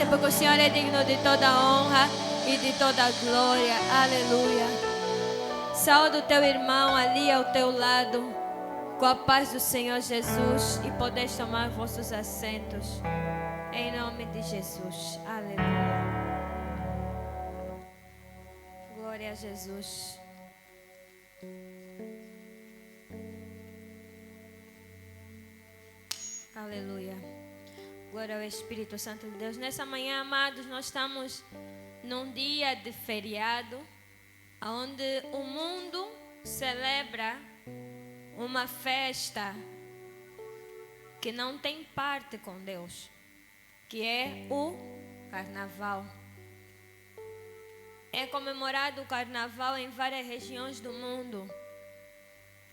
porque o Senhor é digno de toda honra e de toda glória. Aleluia. Saúde o teu irmão ali ao teu lado, com a paz do Senhor Jesus, e podeis tomar vossos assentos. Em nome de Jesus. Aleluia. Glória a Jesus. Aleluia. Glória ao Espírito Santo de Deus. Nessa manhã, amados, nós estamos num dia de feriado, onde o mundo celebra uma festa que não tem parte com Deus, que é o Carnaval. É comemorado o Carnaval em várias regiões do mundo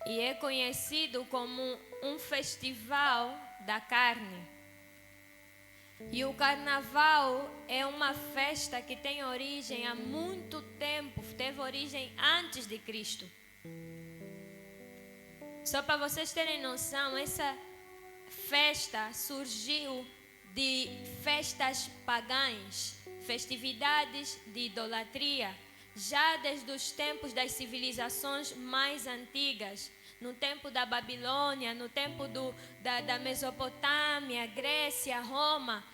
e é conhecido como um festival da carne. E o Carnaval é uma festa que tem origem há muito tempo, teve origem antes de Cristo. Só para vocês terem noção, essa festa surgiu de festas pagãs, festividades de idolatria, já desde os tempos das civilizações mais antigas, no tempo da Babilônia, no tempo da Mesopotâmia, Grécia, Roma.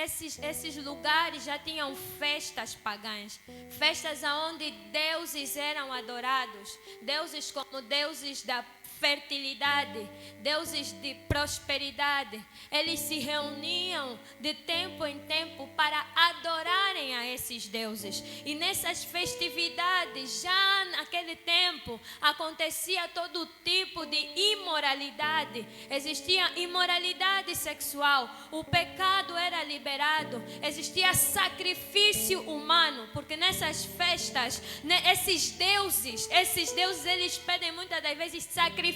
Esses lugares já tinham festas pagãs, festas onde deuses eram adorados, deuses como deuses da fertilidade, deuses de prosperidade. Eles se reuniam de tempo em tempo para adorarem a esses deuses. E nessas festividades, já naquele tempo, acontecia todo tipo de imoralidade. Existia imoralidade sexual, o pecado era liberado, existia sacrifício humano, porque nessas festas, esses deuses, eles pedem muitas das vezes sacrifício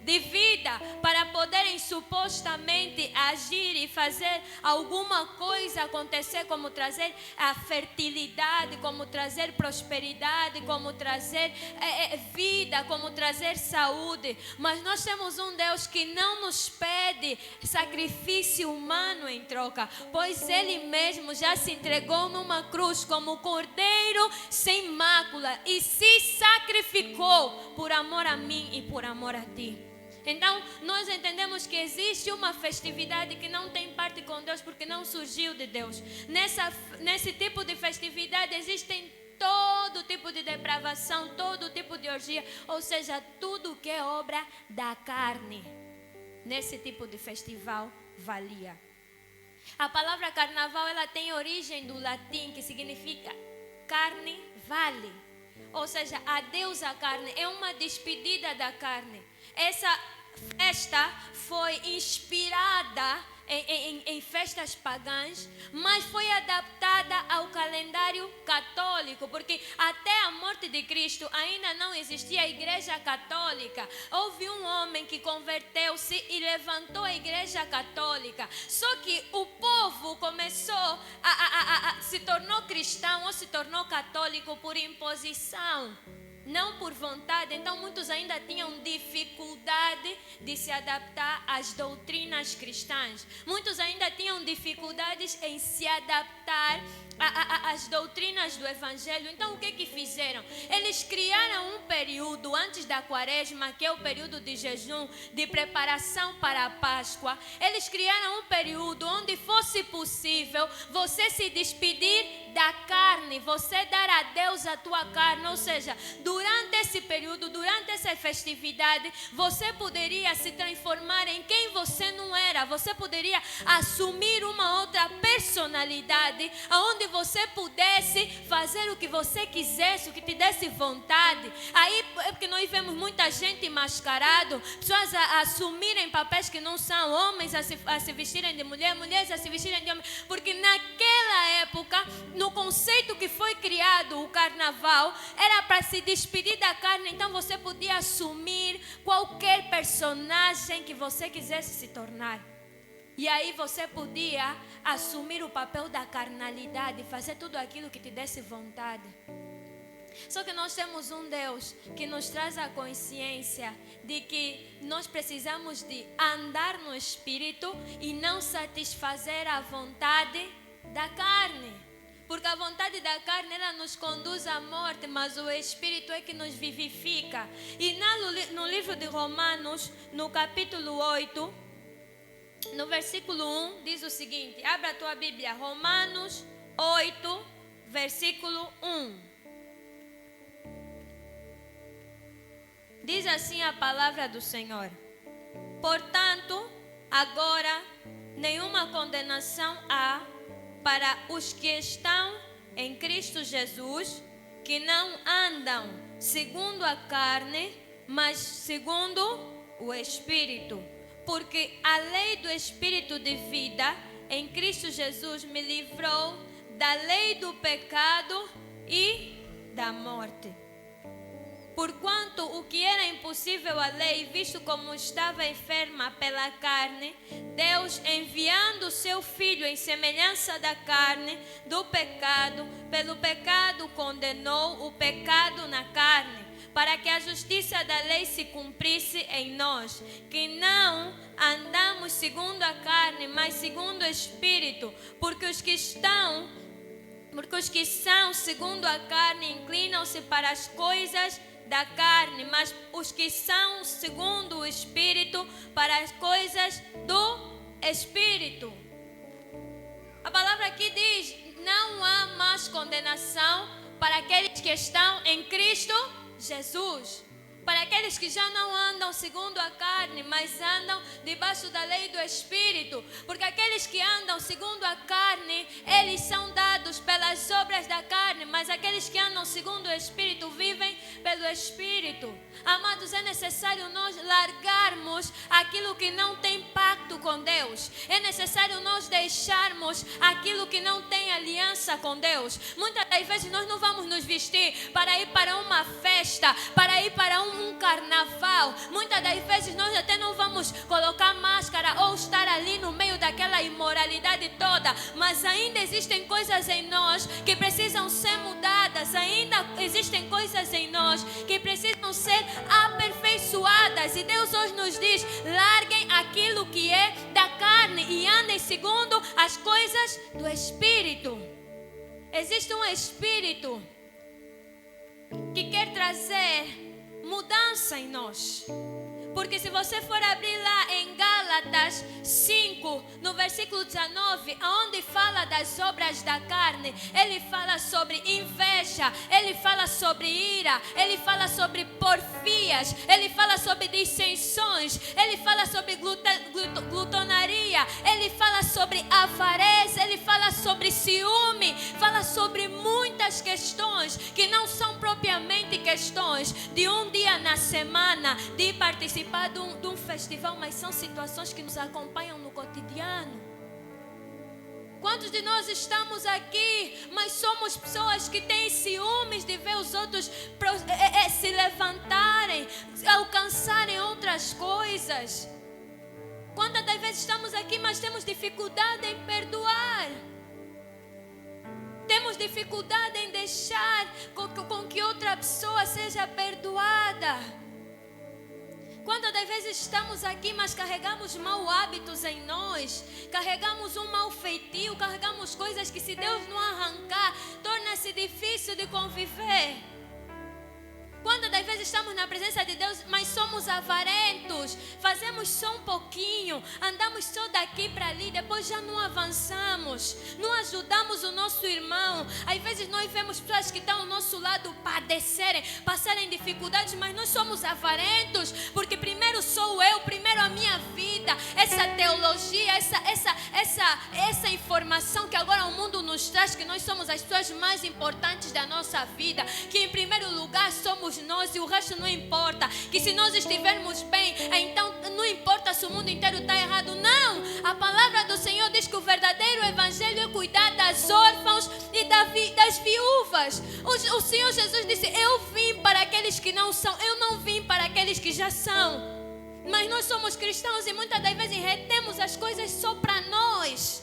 de vida para poderem supostamente agir e fazer alguma coisa acontecer, como trazer a fertilidade, como trazer prosperidade, como trazer vida, como trazer saúde. Mas nós temos um Deus que não nos pede sacrifício humano em troca, pois Ele mesmo já se entregou numa cruz como cordeiro sem mácula e se sacrificou por amor a mim e por amor a ti. Então, nós entendemos que existe uma festividade que não tem parte com Deus, porque não surgiu de Deus. Nesse tipo de festividade existem todo tipo de depravação, todo tipo de orgia, ou seja, tudo que é obra da carne. Nesse tipo de festival valia. A palavra carnaval, ela tem origem do latim, que significa carne vale. Ou seja, a deusa carne, é uma despedida da carne. Essa festa foi inspirada em festas pagãs, mas foi adaptada ao calendário católico, porque até a morte de Cristo ainda não existia a igreja católica. Houve um homem que converteu-se e levantou a igreja católica, só que o povo começou se tornou cristão ou se tornou católico por imposição, não por vontade. Então muitos ainda tinham dificuldade de se adaptar às doutrinas cristãs. Muitos ainda tinham dificuldades em se adaptar às doutrinas do Evangelho. Então o que fizeram? Eles criaram um período antes da Quaresma, que é o período de jejum, de preparação para a Páscoa. Eles criaram um período onde fosse possível você se despedir da carne, você dar a Deus a tua carne. Ou seja, durante esse período, durante essa festividade, você poderia se transformar em quem você não era. Você poderia assumir uma outra personalidade, onde você pudesse fazer o que você quisesse, o que te desse vontade. Aí é porque nós vemos muita gente mascarado, pessoas a assumirem papéis que não são, homens a se vestirem de mulher, mulheres a se vestirem de homem, porque naquela época, no conceito que foi criado o carnaval, era para se despedir da carne. Então você podia assumir qualquer personagem que você quisesse se tornar. E aí você podia assumir o papel da carnalidade, fazer tudo aquilo que te desse vontade. Só que nós temos um Deus que nos traz a consciência de que nós precisamos de andar no Espírito e não satisfazer a vontade da carne. Porque a vontade da carne, ela nos conduz à morte, mas o Espírito é que nos vivifica. E no livro de Romanos, no capítulo 8, no versículo 1, diz o seguinte: abra a tua Bíblia, Romanos 8, versículo 1. Diz assim a palavra do Senhor: portanto, agora nenhuma condenação há para os que estão em Cristo Jesus, que não andam segundo a carne, mas segundo o Espírito. Porque a lei do Espírito de vida em Cristo Jesus me livrou da lei do pecado e da morte. Porquanto o que era impossível à lei, visto como estava enferma pela carne, Deus, enviando o seu Filho em semelhança da carne, do pecado, pelo pecado condenou o pecado na carne, para que a justiça da lei se cumprisse em nós, que não andamos segundo a carne, mas segundo o Espírito, porque os que são segundo a carne inclinam-se para as coisas da carne, mas os que são segundo o Espírito para as coisas do Espírito. A palavra aqui diz: não há mais condenação para aqueles que estão em Cristo Jesus. Para aqueles que já não andam segundo a carne, mas andam debaixo da lei do Espírito. Porque aqueles que andam segundo a carne, eles são dados pelas obras da carne. Mas aqueles que andam segundo o Espírito, vivem pelo Espírito. Amados, é necessário nós largarmos aquilo que não tem pacto com Deus. É necessário nós deixarmos aquilo que não tem aliança com Deus. Muitas das vezes nós não vamos nos vestir para ir para uma festa, para ir para um carnaval. Muitas das vezes nós até não vamos colocar máscara ou estar ali no meio daquela imoralidade toda, mas ainda existem coisas em nós que precisam ser mudadas, ainda existem coisas em nós que precisam ser aperfeiçoadas, e Deus hoje nos diz: larguem aquilo que é da carne e andem segundo as coisas do Espírito. Existe um Espírito que quer trazer mudança em nós. Porque se você for abrir lá em Gálatas 5, no versículo 19, onde fala das obras da carne, ele fala sobre inveja, ele fala sobre ira, ele fala sobre porfias, ele fala sobre dissensões, ele fala sobre glutonaria, ele fala sobre avareza, ele fala sobre ciúme, fala sobre muitas questões que não são propriamente questões de um dia na semana, de participar de um festival, mas são situações que nos acompanham no cotidiano. Quantos de nós estamos aqui, mas somos pessoas que têm ciúmes de ver os outros se levantarem, alcançarem outras coisas? Quantas das vezes estamos aqui, mas temos dificuldade em perdoar? Temos dificuldade em deixar com que outra pessoa seja perdoada. Quantas das vezes estamos aqui, mas carregamos maus hábitos em nós, carregamos um mau feitio, carregamos coisas que, se Deus não arrancar, torna-se difícil de conviver. Quantas das vezes estamos na presença de Deus, mas somos avarentos, fazemos só um pouquinho, andamos só daqui para ali, depois já não avançamos, não ajudamos o nosso irmão. Às vezes nós vemos pessoas que estão ao nosso lado padecerem, passarem dificuldades, mas nós somos avarentos, porque primeiro sou eu, primeiro a minha vida. Essa teologia, essa informação que agora o mundo nos traz, que nós somos as pessoas mais importantes da nossa vida, que em primeiro lugar somos nós e o resto não importa, que se nós estivermos bem, então não importa se o mundo inteiro está errado. Não, a palavra do Senhor diz que o verdadeiro evangelho é cuidar das órfãos e das viúvas. O Senhor Jesus disse: eu vim para aqueles que não são, eu não vim para aqueles que já são. Mas nós somos cristãos e muitas das vezes retemos as coisas só para nós,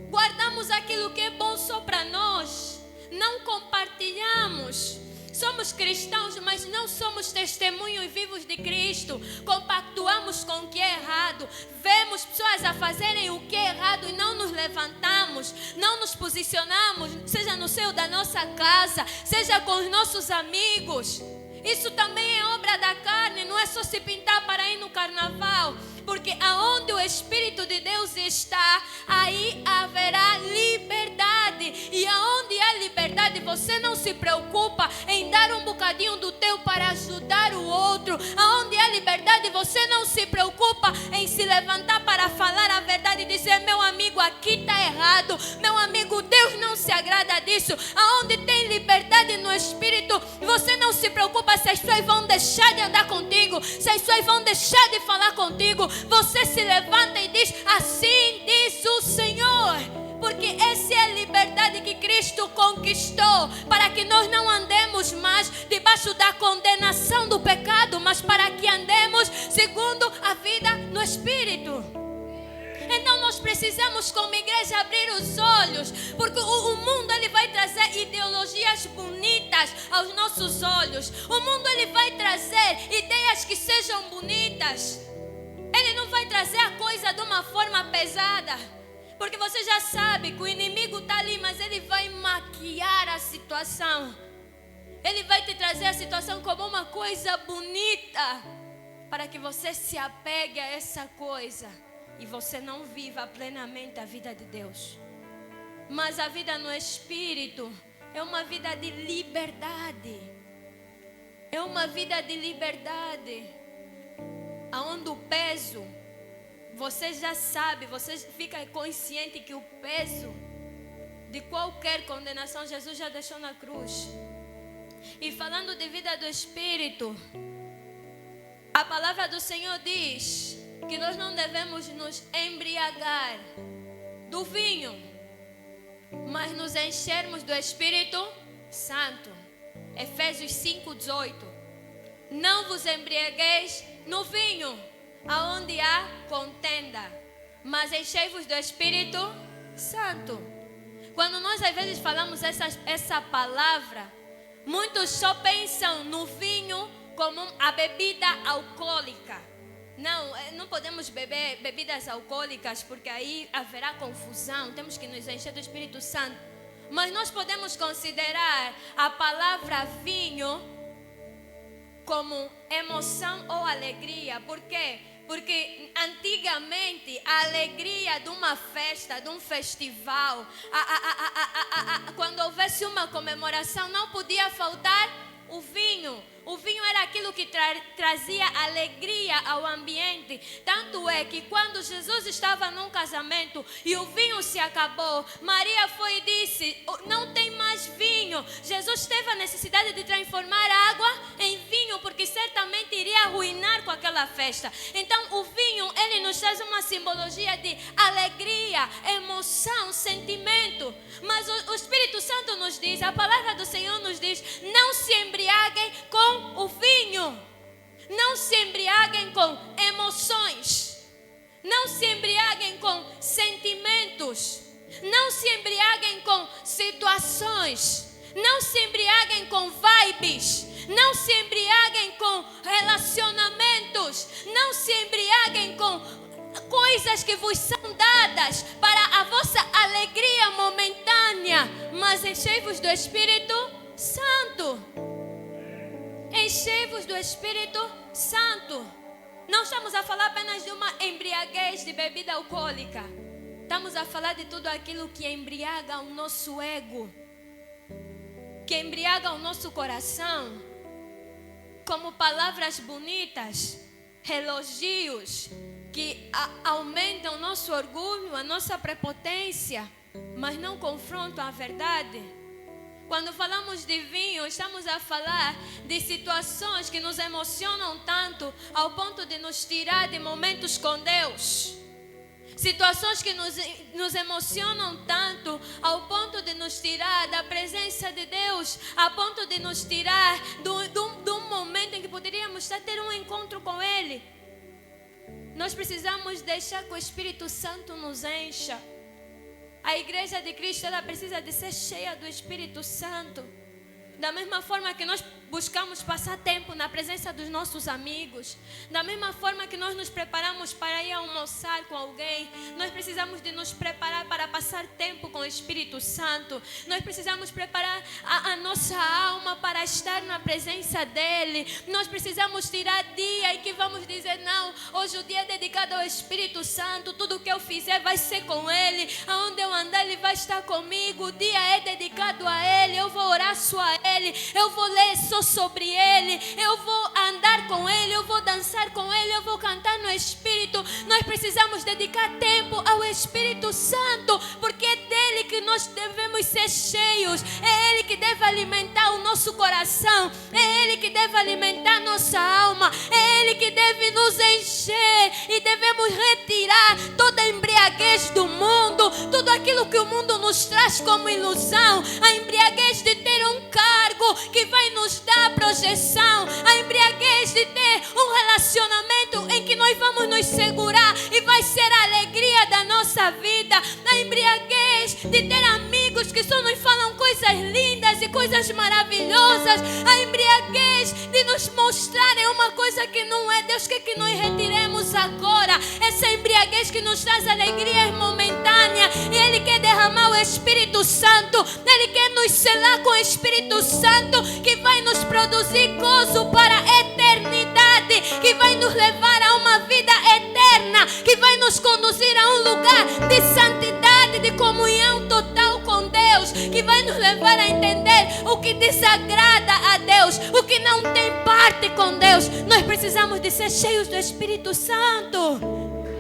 guardamos aquilo que é bom só para nós. não compartilhamos. Somos cristãos, mas não somos testemunhos vivos de Cristo. Compactuamos com o que é errado. Vemos pessoas a fazerem o que é errado e não nos levantamos, não nos posicionamos, seja no seio da nossa casa, seja com os nossos amigos. Isso também é obra da carne, não é só se pintar para ir no carnaval. Porque aonde o Espírito de Deus está, aí haverá liberdade. E aonde há liberdade, você não se preocupa em dar um bocadinho do teu para ajudar o outro. Aonde há liberdade, você não se preocupa em se levantar para falar a verdade e dizer: meu amigo, aqui está errado. Meu amigo, Deus não se agrada disso. Aonde tem liberdade no Espírito, você não se preocupa se as pessoas vão deixar de andar contigo, se as pessoas vão deixar de falar contigo. Você se levanta e diz: assim diz o Senhor. Porque essa é a liberdade que Cristo conquistou, para que nós não andemos mais debaixo da condenação do pecado, mas para que andemos segundo a vida no Espírito. Então nós precisamos, como igreja, abrir os olhos, porque o mundo ele vai trazer ideologias bonitas aos nossos olhos. O mundo ele vai trazer ideias que sejam bonitas. Ele não vai trazer a coisa de uma forma pesada, porque você já sabe que o inimigo está ali, mas ele vai maquiar a situação. Ele vai te trazer a situação como uma coisa bonita, para que você se apegue a essa coisa e você não viva plenamente a vida de Deus. Mas a vida no Espírito é uma vida de liberdade. É uma vida de liberdade, aonde o peso, você já sabe, você fica consciente que o peso de qualquer condenação Jesus já deixou na cruz. E falando de vida do Espírito, a palavra do Senhor diz que nós não devemos nos embriagar do vinho, mas nos enchermos do Espírito Santo. Efésios 5:18. Não vos embriagueis no vinho, aonde há contenda, mas enchei-vos do Espírito Santo. Quando nós às vezes falamos essa palavra, muitos só pensam no vinho como a bebida alcoólica. Não podemos beber bebidas alcoólicas, porque aí haverá confusão. Temos que nos encher do Espírito Santo. Mas nós podemos considerar a palavra vinho como emoção ou alegria. Por quê? Porque antigamente a alegria de uma festa, de um festival, quando houvesse uma comemoração, não podia faltar o vinho. O vinho era aquilo que trazia alegria ao ambiente. Tanto é que quando Jesus estava num casamento e o vinho se acabou, Maria foi e disse: não tem mais vinho. Jesus teve a necessidade de transformar água em vinho, porque certamente iria arruinar com aquela festa. Então o vinho, ele nos traz uma simbologia de alegria, emoção, sentimento. Mas o Espírito Santo nos diz, a palavra do Senhor nos diz: não se embriaguem com o vinho. Não se embriaguem com emoções. Não se embriaguem com sentimentos. Não se embriaguem com situações. Não se embriaguem com vibes. Não se embriaguem com relacionamentos. Não se embriaguem com coisas que vos são dadas para a vossa alegria momentânea. Mas enchei-vos do Espírito Santo. Enchei-vos do Espírito Santo. Não estamos a falar apenas de uma embriaguez de bebida alcoólica. Estamos a falar de tudo aquilo que embriaga o nosso ego, que embriaga o nosso coração, como palavras bonitas, elogios que aumentam o nosso orgulho, a nossa prepotência, mas não confrontam a verdade. Quando falamos de vinho, estamos a falar de situações que nos emocionam tanto ao ponto de nos tirar de momentos com Deus. Situações que nos emocionam tanto ao ponto de nos tirar da presença de Deus, a ponto de nos tirar de um momento em que poderíamos ter um encontro com Ele. Nós precisamos deixar que o Espírito Santo nos encha. A igreja de Cristo, ela precisa de ser cheia do Espírito Santo. Da mesma forma que nós buscamos passar tempo na presença dos nossos amigos, da mesma forma que nós nos preparamos para ir almoçar com alguém, nós precisamos de nos preparar para passar tempo com o Espírito Santo. Nós precisamos preparar a nossa alma para estar na presença dEle. Nós precisamos tirar dia em que vamos dizer, não, hoje o dia é dedicado ao Espírito Santo, tudo que eu fizer vai ser com Ele, aonde eu andar Ele vai estar comigo, o dia é dedicado a Ele, eu vou orar só a Ele, eu vou ler só sobre Ele, eu vou andar com Ele, eu vou dançar com Ele, eu vou cantar no Espírito. Nós precisamos dedicar tempo ao Espírito Santo, porque é dele que nós devemos ser cheios, é Ele que deve alimentar o nosso coração, é Ele que deve alimentar nossa alma, é Ele que deve nos encher, e devemos retirar toda a embriaguez do mundo, tudo aquilo que o mundo nos traz como ilusão, a embriaguez de ter um cargo que vai nos dar projeção, a embriaguez de ter um relacionamento em que nós vamos nos segurar e vai ser a alegria da nossa vida, a embriaguez de ter amigos que só nos falam coisas lindas e coisas maravilhosas, a embriaguez de nos mostrarem uma coisa que não é. Deus quer que nós retiremos agora essa embriaguez que nos traz alegria momentânea, e Ele quer derramar o Espírito Santo, Ele quer nos selar com o Espírito Santo, que vai nos produzir gozo para a eternidade, que vai nos levar a uma vida eterna, que vai nos conduzir a um lugar de santidade, de comunhão total com Deus, que vai nos levar a entender o que desagrada a Deus, o que não tem parte com Deus. Nós precisamos de ser cheios do Espírito Santo.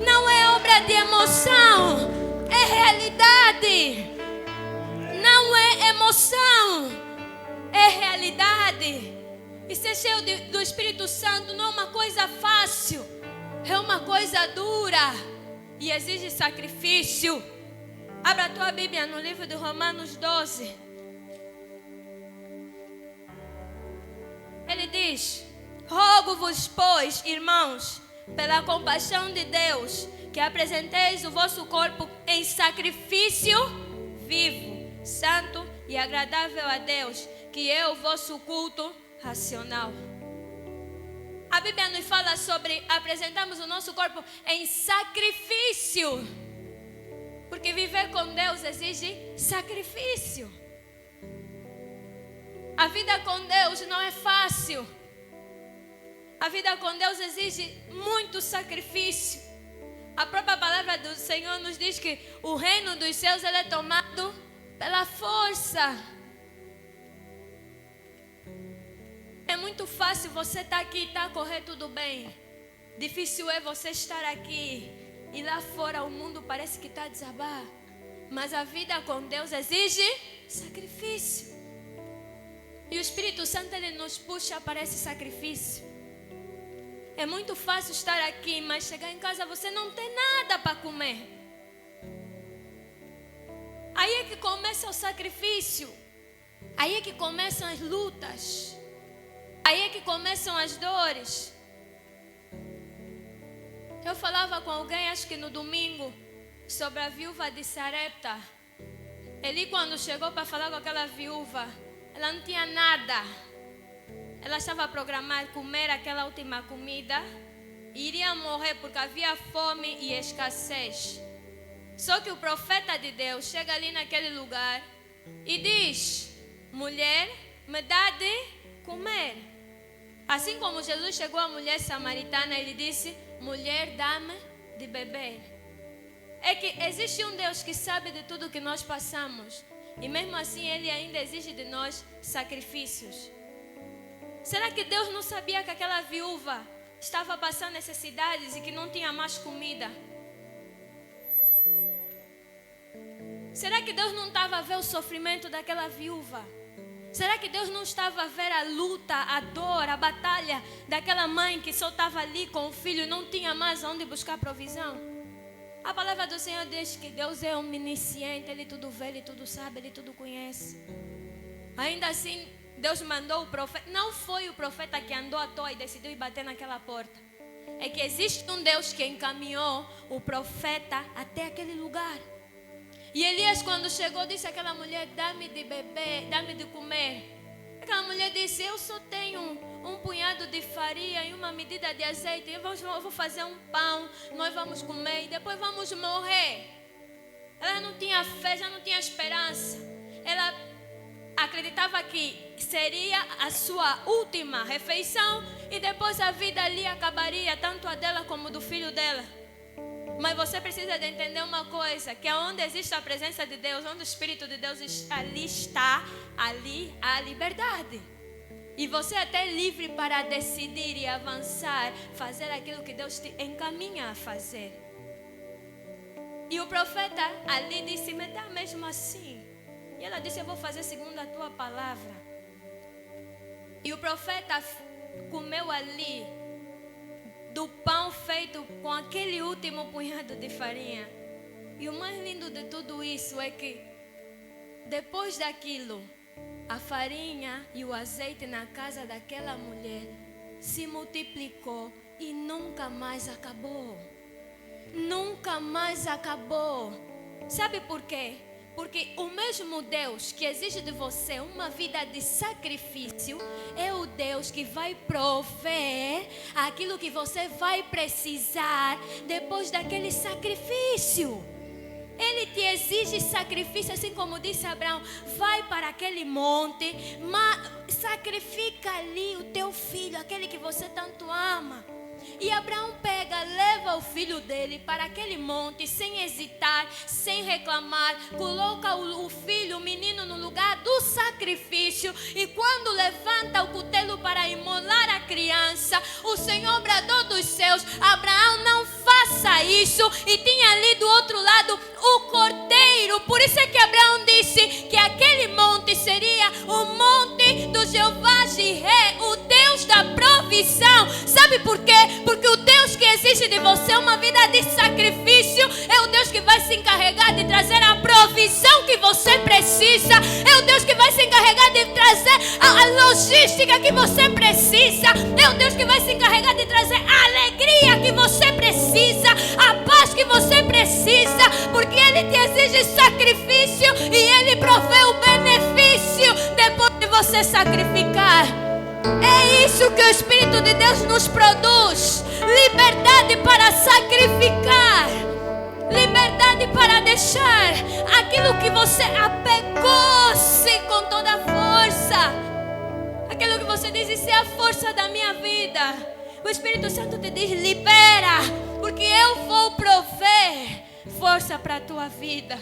Não é obra de emoção, é realidade. Não é emoção, é realidade. E ser cheio do Espírito Santo não é uma coisa fácil, é uma coisa dura e exige sacrifício. Abra a tua Bíblia no livro de Romanos 12. Ele diz: rogo-vos, pois, irmãos, pela compaixão de Deus, que apresenteis o vosso corpo em sacrifício vivo, santo e agradável a Deus, que é o vosso culto racional. A Bíblia nos fala sobre apresentarmos o nosso corpo em sacrifício, porque viver com Deus exige sacrifício. A vida com Deus não é fácil. A vida com Deus exige muito sacrifício. A própria palavra do Senhor nos diz que o reino dos céus ele é tomado pela força. É muito fácil você estar aqui e a correr tudo bem. Difícil é você estar aqui e lá fora o mundo parece que está a desabar. Mas a vida com Deus exige sacrifício. E o Espírito Santo ele nos puxa para esse sacrifício. É muito fácil estar aqui, mas chegar em casa você não tem nada para comer. Aí é que começa o sacrifício. Aí é que começam as lutas. Aí é que começam as dores. Eu falava com alguém, acho que no domingo, sobre a viúva de Sarepta. Eli, quando chegou para falar com aquela viúva, ela não tinha nada. Ela estava programada comer aquela última comida e iria morrer porque havia fome e escassez. Só que o profeta de Deus chega ali naquele lugar e diz: mulher, me dá de comer. Assim como Jesus chegou à mulher samaritana, ele disse: mulher, dá-me de beber. É que existe um Deus que sabe de tudo que nós passamos, e mesmo assim Ele ainda exige de nós sacrifícios. Será que Deus não sabia que aquela viúva estava passando necessidades e que não tinha mais comida? Será que Deus não estava a ver o sofrimento daquela viúva? Será que Deus não estava a ver a luta, a dor, a batalha daquela mãe que só estava ali com o filho e não tinha mais onde buscar provisão? A palavra do Senhor diz que Deus é omnisciente, Ele tudo vê, Ele tudo sabe, Ele tudo conhece. Ainda assim, Deus mandou o profeta. Não foi o profeta que andou à toa e decidiu ir bater naquela porta. É que existe um Deus que encaminhou o profeta até aquele lugar. E Elias, quando chegou, disse àquela mulher: dá-me de beber, dá-me de comer. Aquela mulher disse: eu só tenho um punhado de farinha e uma medida de azeite. Eu vou fazer um pão, nós vamos comer e depois vamos morrer. Ela não tinha fé, já não tinha esperança. Ela acreditava que seria a sua última refeição e depois a vida ali acabaria, tanto a dela como do filho dela. Mas você precisa de entender uma coisa, que onde existe a presença de Deus, onde o Espírito de Deus ali está, ali há liberdade. E você é até livre para decidir e avançar, fazer aquilo que Deus te encaminha a fazer. E o profeta ali disse: me dá mesmo assim. E ela disse: eu vou fazer segundo a tua palavra. E o profeta comeu ali do pão feito com aquele último punhado de farinha. E o mais lindo de tudo isso é que depois daquilo, a farinha e o azeite na casa daquela mulher se multiplicou e nunca mais acabou. Nunca mais acabou. Sabe por quê? Porque o mesmo Deus que exige de você uma vida de sacrifício é o Deus que vai prover aquilo que você vai precisar depois daquele sacrifício. Ele te exige sacrifício, assim como disse Abraão: vai para aquele monte, sacrifica ali o teu filho, aquele que você tanto ama. E Abraão pega, leva o filho dele para aquele monte, sem hesitar, sem reclamar, coloca o filho, o menino, no lugar do sacrifício. E quando levanta o cutelo para imolar a criança, o Senhor bradou dos céus: Abraão, não faça isso. E tinha ali do outro lado o cordeiro. Por isso é que Abraão disse que aquele monte seria o monte do Jeová Jireh, o Deus da provisão. Sabe por quê? Porque o Deus que exige de você uma vida de sacrifício é o Deus que vai se encarregar de trazer a provisão que você precisa. É o Deus que vai se encarregar de trazer a logística que você precisa. É o Deus que vai se encarregar de trazer a alegria que você precisa, a paz que você precisa, porque Ele te exige sacrifício e Ele provê o benefício depois de você sacrificar. É isso que o Espírito de Deus nos produz: liberdade para sacrificar, liberdade para deixar aquilo que você apegou-se com toda a força, aquilo que você diz: isso é a força da minha vida. O Espírito Santo te diz: libera, porque eu vou prover força para a tua vida.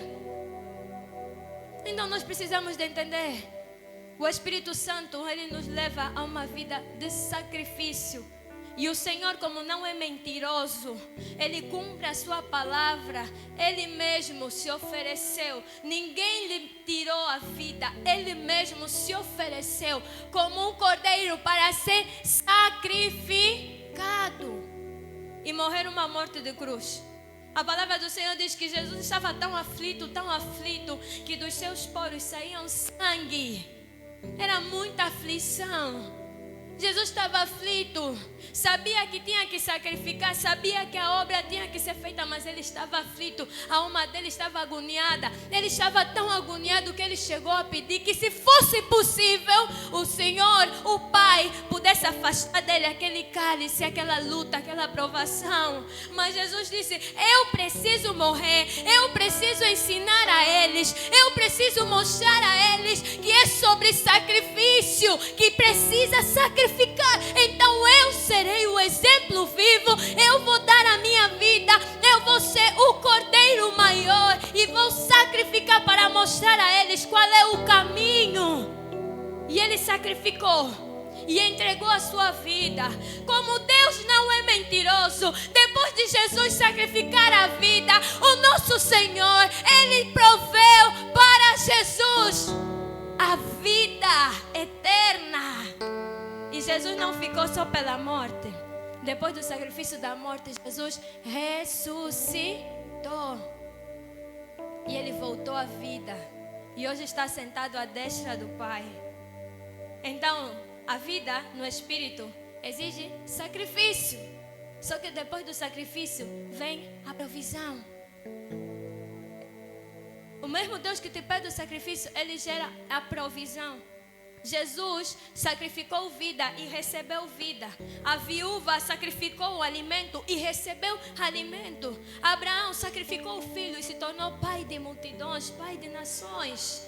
Então nós precisamos de entender: o Espírito Santo, Ele nos leva a uma vida de sacrifício. E o Senhor, como não é mentiroso, Ele cumpre a sua palavra. Ele mesmo se ofereceu. Ninguém lhe tirou a vida. Ele mesmo se ofereceu como um cordeiro para ser sacrificado e morrer uma morte de cruz. A palavra do Senhor diz que Jesus estava tão aflito, que dos seus poros saíam sangue. Era muita aflição. Jesus estava aflito, sabia que tinha que sacrificar, sabia que a obra tinha que ser feita, mas ele estava aflito, a alma dele estava agoniada. Ele estava tão agoniado que ele chegou a pedir que, se fosse possível, o Senhor, o Pai, pudesse afastar dele aquele cálice, aquela luta, aquela provação. Mas Jesus disse: eu preciso morrer, eu preciso ensinar a eles, eu preciso mostrar a eles que é sobre sacrifício, que precisa sacrificar. Então eu serei o exemplo vivo, eu vou dar a minha vida, eu vou ser o cordeiro maior e vou sacrificar para mostrar a eles qual é o caminho. E ele sacrificou e entregou a sua vida. Como Deus não é mentiroso, depois de Jesus sacrificar a vida, o nosso Senhor, Ele proveu para Jesus a vida eterna. E Jesus não ficou só pela morte. Depois do sacrifício da morte, Jesus ressuscitou. E Ele voltou à vida. E hoje está sentado à destra do Pai. Então, a vida no Espírito exige sacrifício. Só que depois do sacrifício vem a provisão. O mesmo Deus que te pede o sacrifício, Ele gera a provisão. Jesus sacrificou vida e recebeu vida. A viúva sacrificou o alimento e recebeu alimento. Abraão sacrificou o filho e se tornou pai de multidões, pai de nações.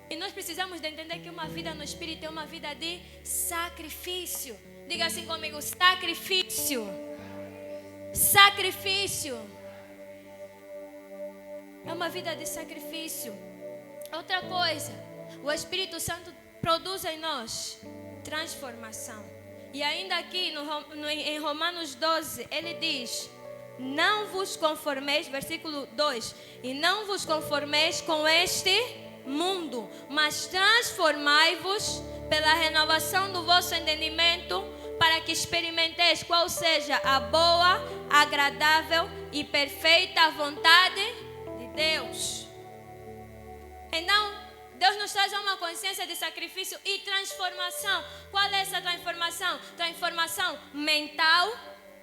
E nós precisamos de entender que uma vida no Espírito é uma vida de sacrifício. Diga assim comigo: sacrifício. Sacrifício. É uma vida de sacrifício. Outra coisa, o Espírito Santo produz em nós transformação. E ainda aqui em Romanos 12, ele diz: não vos conformeis, versículo 2, e não vos conformeis com este mundo, mas transformai-vos pela renovação do vosso entendimento, para que experimenteis qual seja a boa, agradável e perfeita vontade de Deus. Então, Deus nos traz uma consciência de sacrifício e transformação. Qual é essa transformação? Transformação mental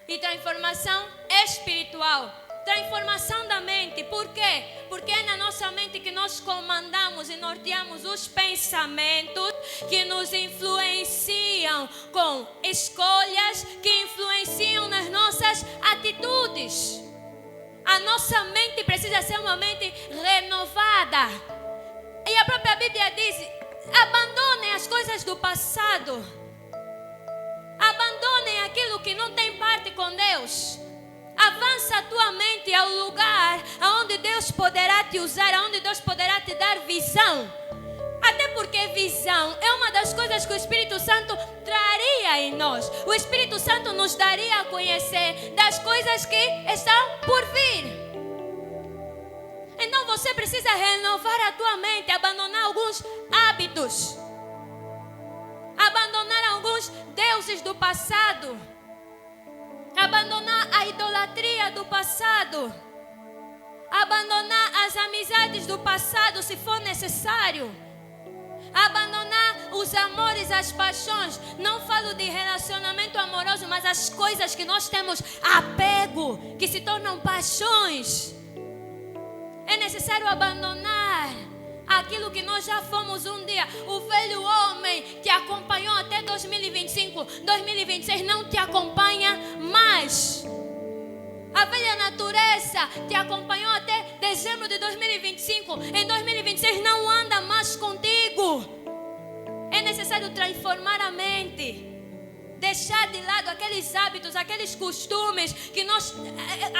e transformação espiritual. Transformação da mente. Por quê? Porque é na nossa mente que nós comandamos e norteamos os pensamentos que nos influenciam com escolhas que influenciam nas nossas atitudes. A nossa mente precisa ser uma mente renovada. E a própria Bíblia diz: abandonem as coisas do passado. Abandonem aquilo que não tem parte com Deus. Avança a tua mente ao lugar onde Deus poderá te usar, onde Deus poderá te dar visão. Até porque visão é uma das coisas que o Espírito Santo traria em nós. O Espírito Santo nos daria a conhecer das coisas que estão por vir. Então você precisa renovar a tua mente, abandonar alguns hábitos, abandonar alguns deuses do passado, abandonar a idolatria do passado, abandonar as amizades do passado se for necessário, abandonar os amores, as paixões. Não falo de relacionamento amoroso, mas as coisas que nós temos apego, que se tornam paixões. É necessário abandonar aquilo que nós já fomos um dia. O velho homem te acompanhou até 2025, 2026 não te acompanha mais. A velha natureza te acompanhou até dezembro de 2025. Em 2026 não anda mais contigo. É necessário transformar a mente. Deixar de lado aqueles hábitos, aqueles costumes que nós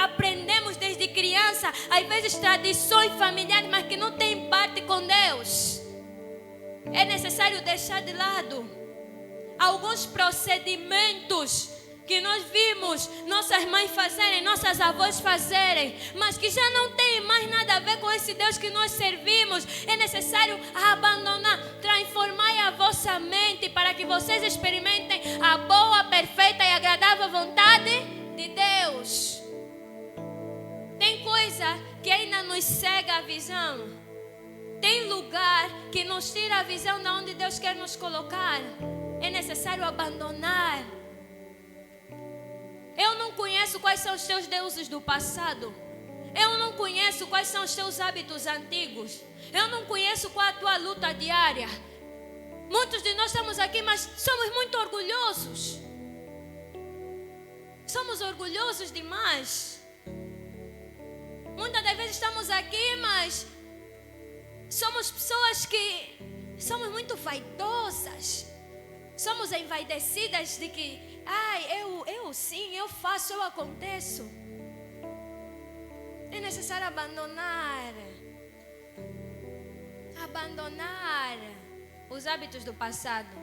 aprendemos desde criança. Às vezes tradições familiares, mas que não tem parte com Deus. É necessário deixar de lado alguns procedimentos que nós vimos nossas mães fazerem, nossas avós fazerem, mas que já não tem mais nada a ver com esse Deus que nós servimos. É necessário abandonar, transformar a vossa mente para que vocês experimentem a boa, perfeita e agradável vontade de Deus. Tem coisa que ainda nos cega a visão. Tem lugar que nos tira a visão de onde Deus quer nos colocar. É necessário abandonar. Eu não conheço quais são os teus deuses do passado. Eu não conheço quais são os teus hábitos antigos. Eu não conheço qual é a tua luta diária. Muitos de nós estamos aqui, mas somos muito orgulhosos. Somos orgulhosos demais. Muitas das vezes estamos aqui, mas somos pessoas que somos muito vaidosas. Somos envaidecidas de que eu sim, eu faço, eu aconteço. É necessário abandonar os hábitos do passado.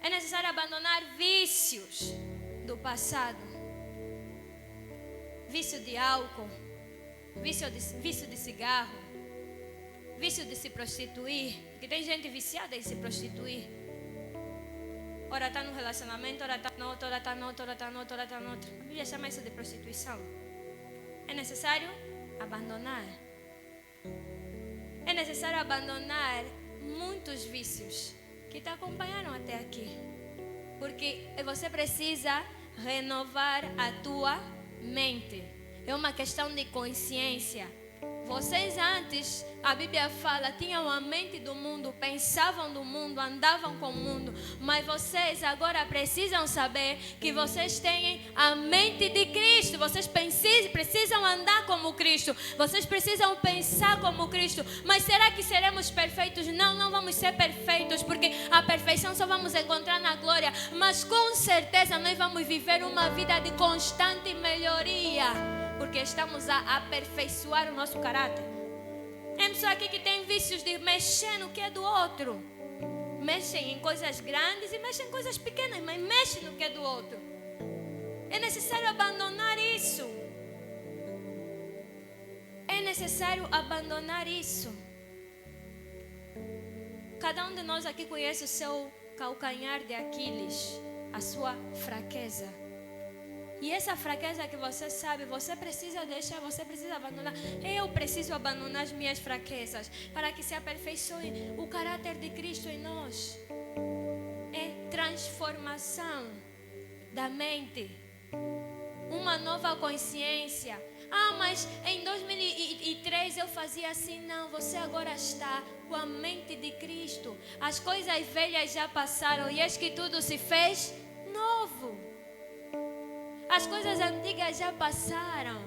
É necessário abandonar vícios do passado. Vício de álcool, vício de cigarro, vício de se prostituir. Porque tem gente viciada em se prostituir. Ora está no relacionamento, ora está no outro, ora está no outro, ora está no outro, ora está no outro. A Bíblia chama isso de prostituição. É necessário abandonar. É necessário abandonar muitos vícios que te acompanharam até aqui. Porque você precisa renovar a tua mente. É uma questão de consciência. Vocês antes, a Bíblia fala, tinham a mente do mundo, pensavam do mundo, andavam com o mundo. Mas vocês agora precisam saber que vocês têm a mente de Cristo. Vocês precisam andar como Cristo. Vocês precisam pensar como Cristo. Mas será que seremos perfeitos? Não, não vamos ser perfeitos, porque a perfeição só vamos encontrar na glória. Mas com certeza nós vamos viver uma vida de constante melhoria, porque estamos a aperfeiçoar o nosso caráter. Tem pessoas aqui que tem vícios de mexer no que é do outro. Mexem em coisas grandes e mexem em coisas pequenas, mas mexem no que é do outro. É necessário abandonar isso. É necessário abandonar isso. Cada um de nós aqui conhece o seu calcanhar de Aquiles, a sua fraqueza. E essa fraqueza que você sabe, você precisa deixar, você precisa abandonar. Eu preciso abandonar as minhas fraquezas para que se aperfeiçoe o caráter de Cristo em nós. É transformação da mente. Uma nova consciência. Ah, mas em 2003 eu fazia assim. Não, você agora está com a mente de Cristo. As coisas velhas já passaram e eis que tudo se fez novo. As coisas antigas já passaram.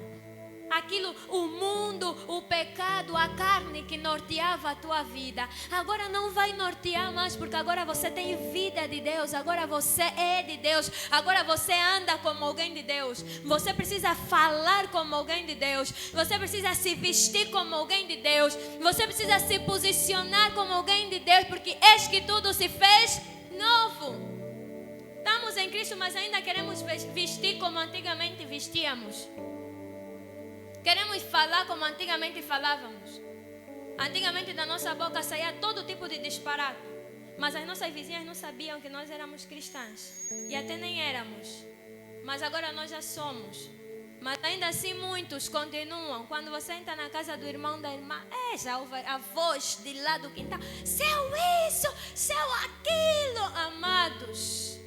Aquilo, o mundo, o pecado, a carne que norteava a tua vida, agora não vai nortear mais, porque agora você tem vida de Deus. Agora você é de Deus. Agora você anda como alguém de Deus. Você precisa falar como alguém de Deus. Você precisa se vestir como alguém de Deus. Você precisa se posicionar como alguém de Deus, porque eis que tudo se fez novo. Estamos em Cristo, mas ainda queremos vestir como antigamente vestíamos. Queremos falar como antigamente falávamos. Antigamente da nossa boca saía todo tipo de disparate. Mas as nossas vizinhas não sabiam que nós éramos cristãs. E até nem éramos. Mas agora nós já somos. Mas ainda assim muitos continuam. Quando você entra na casa do irmão, da irmã, já ouve a voz de lá do quintal. Seu isso, seu aquilo. Amados,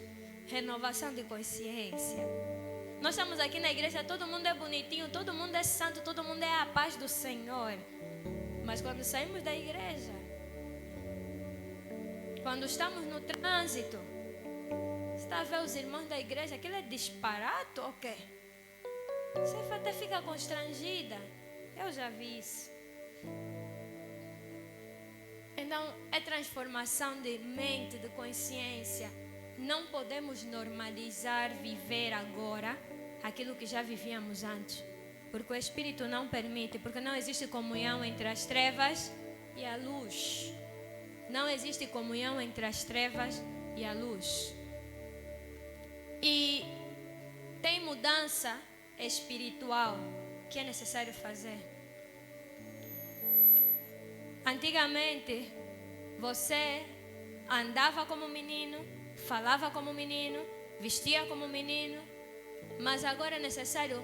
renovação de consciência. Nós estamos aqui na igreja, todo mundo é bonitinho, todo mundo é santo, todo mundo é a paz do Senhor. Mas quando saímos da igreja, quando estamos no trânsito, você está a ver os irmãos da igreja, aquilo é disparate ou quê? Você até fica constrangida. Eu já vi isso. Então, é transformação de mente, de consciência. Não podemos normalizar viver agora aquilo que já vivíamos antes, porque o Espírito não permite, porque não existe comunhão entre as trevas e a luz. Não existe comunhão entre as trevas e a luz. E tem mudança espiritual que é necessário fazer. Antigamente, você andava como menino, falava como menino, vestia como menino, mas agora é necessário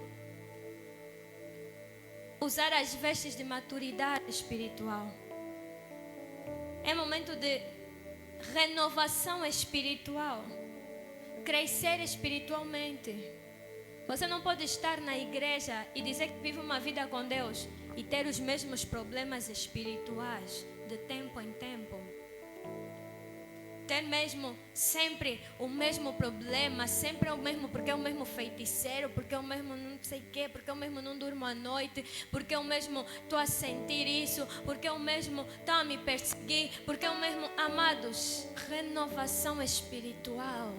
usar as vestes de maturidade espiritual. É momento de renovação espiritual, crescer espiritualmente. Você não pode estar na igreja e dizer que vive uma vida com Deus e ter os mesmos problemas espirituais de tempo em tempo. Ter mesmo sempre o mesmo problema, sempre o mesmo, porque é o mesmo feiticeiro, porque é o mesmo não sei o quê, porque é o mesmo não durmo à noite, porque é o mesmo estou a sentir isso, porque é o mesmo estão a me perseguir, porque é o mesmo. Amados, renovação espiritual.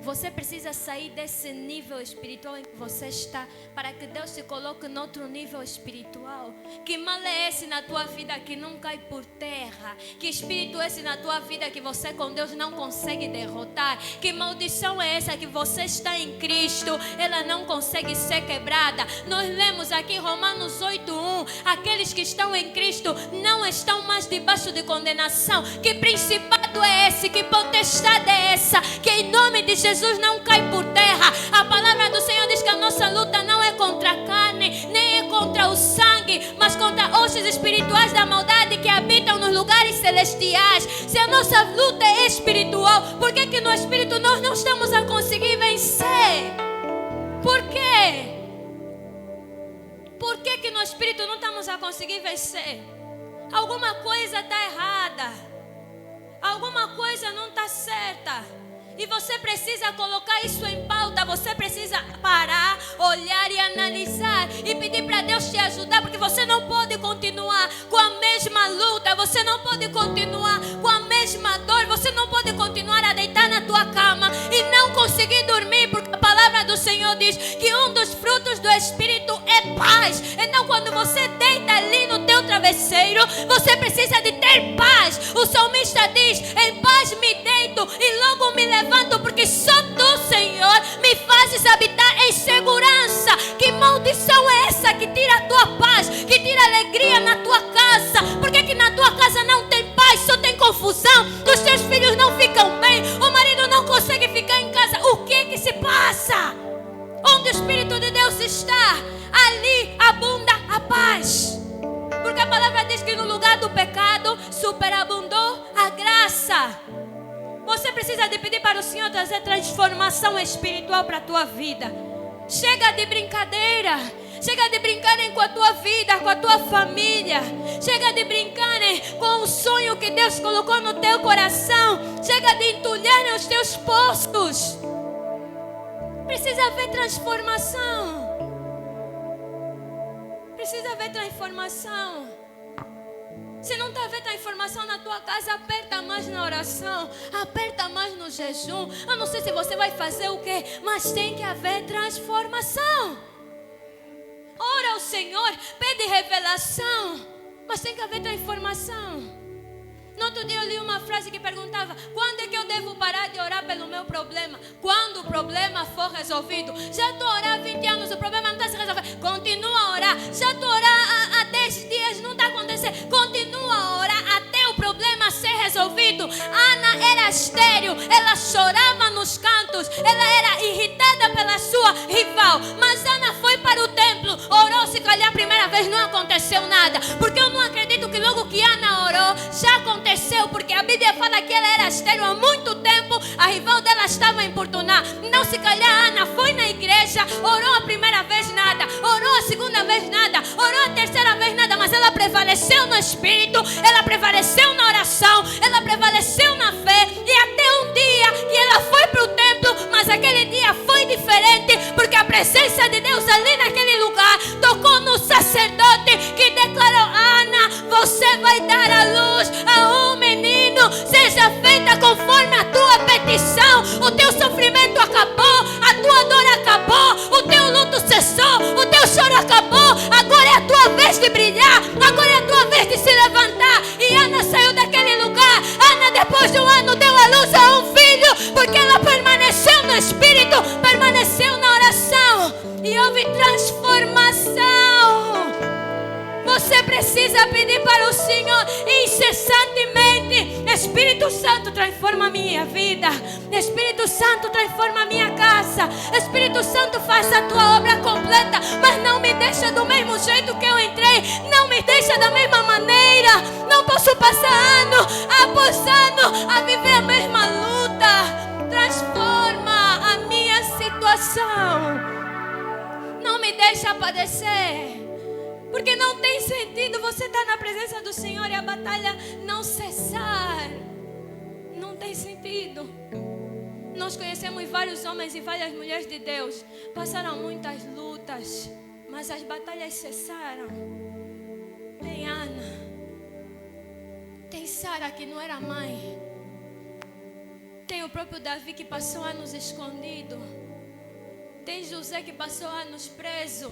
Você precisa sair desse nível espiritual em que você está, para que Deus te coloque em outro nível espiritual. Que mal é esse na tua vida que não cai por terra? Que espírito é esse na tua vida que você com Deus não consegue derrotar? Que maldição é essa que você está em Cristo, ela não consegue ser quebrada? Nós lemos aqui em Romanos 8:1, aqueles que estão em Cristo não estão mais debaixo de condenação. Que principado é esse? Que potestade é essa? Que em nome de Jesus não cai por terra. A palavra do Senhor diz que a nossa luta não é contra a carne, nem é contra o sangue, mas contra hostes espirituais da maldade que habitam nos lugares celestiais. Se a nossa luta é espiritual, por que no espírito nós não estamos a conseguir vencer? Por quê? Por Por que no espírito não estamos a conseguir vencer? Alguma coisa está errada. Alguma coisa não está certa. E você precisa colocar isso em pauta. Você precisa parar, olhar e analisar. E pedir para Deus te ajudar. Porque você não pode continuar com a mesma luta. Você não pode continuar com a mesma dor. Você não pode continuar a deitar na tua cama e não conseguir dormir. Porque a palavra do Senhor diz que um dos frutos do Espírito é paz. Então quando você deita ali no teu travesseiro, você precisa de ter paz. O salmista diz: em paz me deito e logo me levanto, porque só tu, Senhor, me fazes habitar em segurança. Que maldição é essa que tira a tua paz, que tira alegria na tua casa? Por que na tua casa não tem paz, só tem confusão? Os teus filhos não ficam bem, o marido não consegue ficar em casa. O que se passa? Onde o Espírito de Deus está, ali abunda a paz. Porque a palavra diz que no lugar do pecado superabundou a graça. Você precisa de pedir para o Senhor trazer transformação espiritual para a tua vida. Chega de brincadeira. Chega de brincarem com a tua vida, com a tua família. Chega de brincarem com o sonho que Deus colocou no teu coração. Chega de entulharem os teus postos. Precisa haver transformação. Precisa haver transformação. Se não está havendo transformação na tua casa, aperta mais na oração, aperta mais no jejum. Eu não sei se você vai fazer o quê, mas tem que haver transformação. Ora ao Senhor, pede revelação, mas tem que haver transformação. No outro dia eu li uma frase que perguntava: quando é que eu devo parar de orar pelo meu problema? Quando o problema for resolvido. Já estou a orar há 20 anos, o problema não está se resolvendo. Continua a orar. Já estou a orar há 10 dias, não está acontecendo. Continua a orar até o problema ser resolvido. Ana era estéril, ela chorava nos cantos, ela era irritada pela sua rival. Mas Ana foi para o templo, orou, se calhar a primeira vez não aconteceu nada. Porque eu não acredito que logo que Ana orou, já aconteceu. Porque a Bíblia fala que ela era estéril há muito tempo, a rival dela estava a importunar. Então se calhar Ana foi na igreja, orou a primeira vez nada, orou a segunda vez nada, orou a terceira vez nada, mas ela prevaleceu no Espírito, ela prevaleceu na oração, ela prevaleceu na fé. E até um dia que ela foi para o templo, mas aquele dia foi diferente, porque a presença de Deus ali naquele lugar tocou no sacerdote, que declarou: Ana, você vai dar à luz a um menino, seja feita conforme a tua petição. O teu sofrimento acabou, a tua dor acabou, o teu luto cessou, o teu choro acabou. Agora é a tua vez de brilhar, agora é a tua vez de se levantar. E Ana saiu daquele lugar. Ana, depois de um ano, deu à luz a um filho, porque ela permaneceu no Espírito, permaneceu na oração, e houve transformação. Você precisa pedir para o Senhor incessantemente: Espírito Santo, transforma a minha vida. Espírito Santo, transforma a minha casa. Espírito Santo, faça a tua obra completa, mas não me deixa do mesmo jeito que eu entrei. Não me deixa da mesma maneira. Não posso passar ano após ano a viver a mesma luta. Transforma a minha situação. Não me deixa padecer. Porque não tem sentido você estar na presença do Senhor e a batalha não cessar. Não tem sentido. Nós conhecemos vários homens e várias mulheres de Deus. Passaram muitas lutas, mas as batalhas cessaram. Tem Ana. Tem Sara, que não era mãe. Tem o próprio Davi, que passou anos escondido. Tem José, que passou anos preso.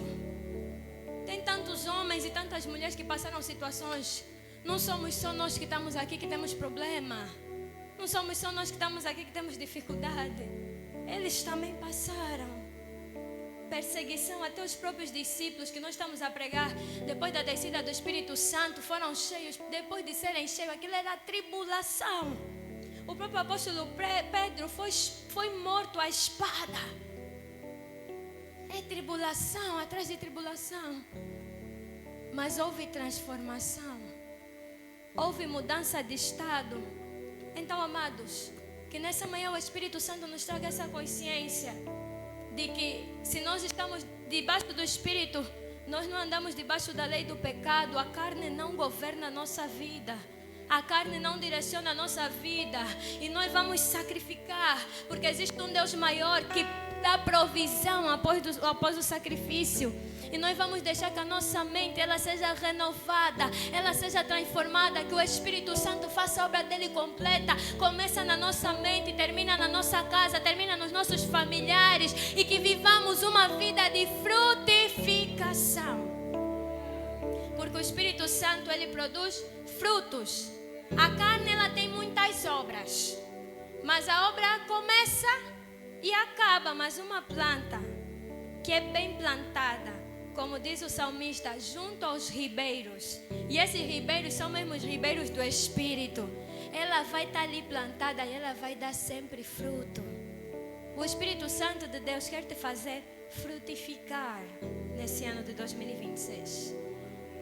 Tem tantos homens e tantas mulheres que passaram situações. Não somos só nós que estamos aqui que temos problema. Não somos só nós que estamos aqui que temos dificuldade. Eles também passaram perseguição. Até os próprios discípulos que nós estamos a pregar, depois da descida do Espírito Santo, foram cheios. Depois de serem cheios, aquilo era tribulação. O próprio apóstolo Pedro foi morto à espada. É tribulação atrás de tribulação. Mas houve transformação. Houve mudança de estado. Então, amados, que nessa manhã o Espírito Santo nos traga essa consciência de que se nós estamos debaixo do Espírito, Nós não andamos debaixo da lei do pecado. A carne não governa a nossa vida. A carne não direciona a nossa vida. E nós vamos sacrificar, porque existe um Deus maior que dá provisão após o sacrifício. E nós vamos deixar que a nossa mente ela seja renovada, ela seja transformada, que o Espírito Santo faça a obra dele completa. Começa na nossa mente, termina na nossa casa, termina nos nossos familiares. E que vivamos uma vida de frutificação. Porque o Espírito Santo ele produz frutos. A carne ela tem muitas obras, mas a obra começa e acaba. Mas uma planta que é bem plantada, como diz o salmista, junto aos ribeiros, e esses ribeiros são mesmo os ribeiros do Espírito, ela vai estar ali plantada e ela vai dar sempre fruto. O Espírito Santo de Deus quer te fazer frutificar nesse ano de 2026.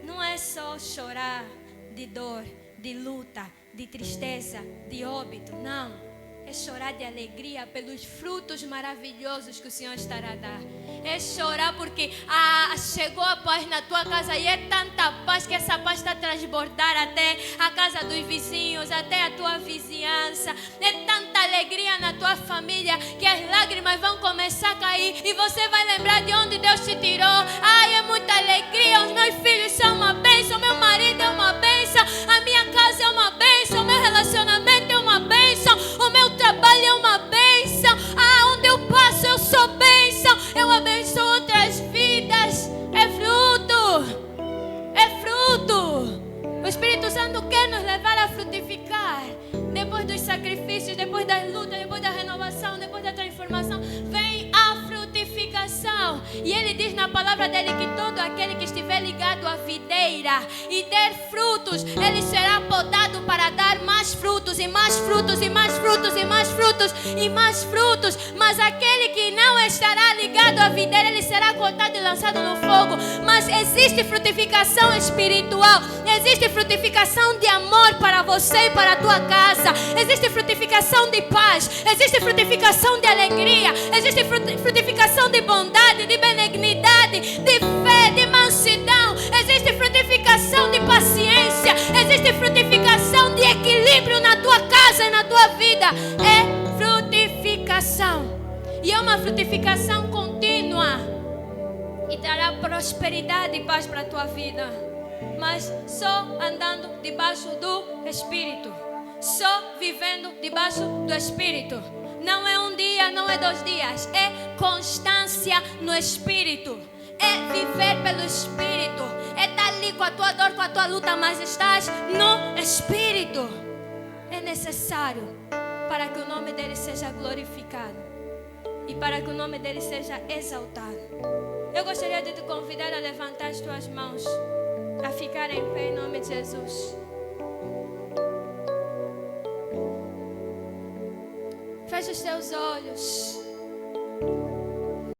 Não é só chorar de dor, de luta, de tristeza, de óbito, não. É chorar de alegria pelos frutos maravilhosos que o Senhor estará a dar. É chorar porque chegou a paz na tua casa. E é tanta paz que essa paz está a transbordar até a casa dos vizinhos, até a tua vizinhança. É tanta alegria na tua família que as lágrimas vão começar a cair. E você vai lembrar de onde Deus te tirou. Ai, é muita alegria. Os meus filhos são uma bênção. Meu marido é uma bênção. A minha casa é uma bênção. O meu relacionamento é uma bênção. O meu trabalho é uma bênção. Onde eu passo eu sou bênção. Eu abençoo outras vidas. É fruto. É fruto. O Espírito Santo quer nos levar a frutificar. Depois dos sacrifícios, depois das lutas, depois da renovação, depois da transformação, vem a frutificação. E ele diz na palavra dele que todo aquele que estiver ligado à videira e der frutos, ele será podado para dar mais frutos e mais frutos e mais frutos e mais frutos e mais frutos. Mas aquele que não estará ligado à videira, ele será cortado e lançado no fogo. Mas existe frutificação espiritual, existe frutificação de amor para você e para a tua casa, existe frutificação de paz, existe frutificação de alegria, existe frutificação de bondade, de benignidade, de fé, de mansidão, existe frutificação de paciência, existe frutificação de equilíbrio na tua casa e na tua vida. É frutificação. E é uma frutificação contínua. E trará prosperidade e paz para a tua vida. Mas só andando debaixo do Espírito. Só vivendo debaixo do Espírito. Não é um dia, não é 2 dias. É constância no Espírito. É viver pelo Espírito. É estar ali com a tua dor, com a tua luta, mas estás no Espírito. É necessário para que o nome dele seja glorificado e para que o nome dele seja exaltado. Eu gostaria de te convidar a levantar as tuas mãos, a ficar em pé em nome de Jesus. Feche os teus olhos.